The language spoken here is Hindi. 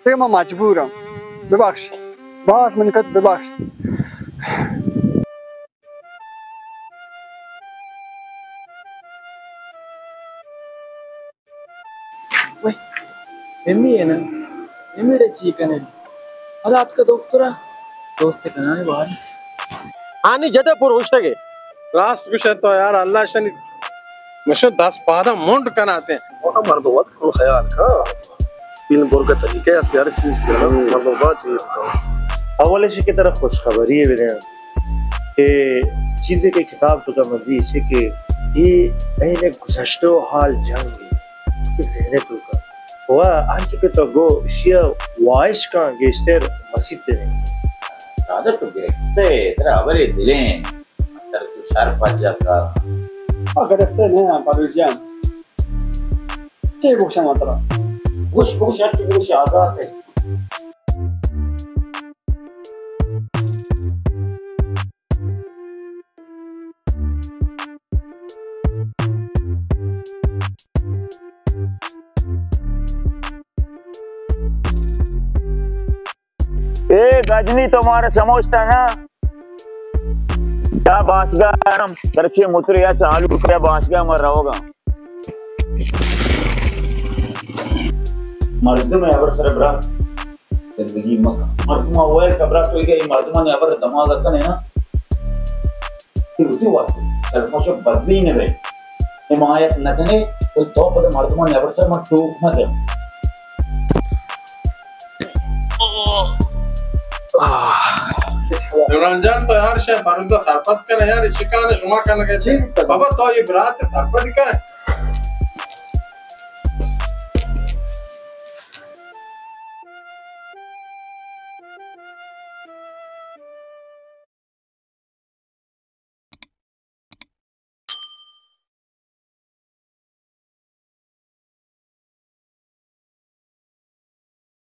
ते मैं मजबूर हूँ बबख्श बास मन कत बबख्श Emine, Emire chicken. Alat ka doktora. Dost ke kanane bahar. Ani jada purushtage. Last विषय तो यार अल्लाह शनि मुझे 10-12 मुंड कनाते हैं। वो मर्दों का ख्याल का इन बोल का तरीके ऐसे हर चीज का ना मर्दों का चाहिए। अवले से की तरफ खुशखबरी है मेरे कि चीजें के किताब तो का मर्दी से कि ये पहले गुज़श्तो हाल जंग इस जहने तो का हुआ आज के तो गो शिया वाइश का गेस्टर मस्जिद पे नहीं रादर तो गिरफ्ते तेरा अवरे दिलें तेरा तो शार पाजा का अगर इतने नहीं आ पारुजियान चाहिए बुक्स मात्रा बुश यार की बुश आजाद है गजनी तुम्हारा समझता ना क्या बासगा हम तरक्की मुतरे या चालू क्या बासगा मर रहोगा मर्दों में अबर सरबरा जिंदगी मका मर्दों अवैल कब्रा तो ये मर्दों ने अबर दमाग का है ना उतनी वास्ते सरमोशो बदली ने भाई हिमायत न कने तो पद मर्दों ने अबर सर मत तो मत रमजान तो यार शायद बारूदा सरपत का यार शिकाने शुमा करने के बाबा तो ये बरात सरपत का है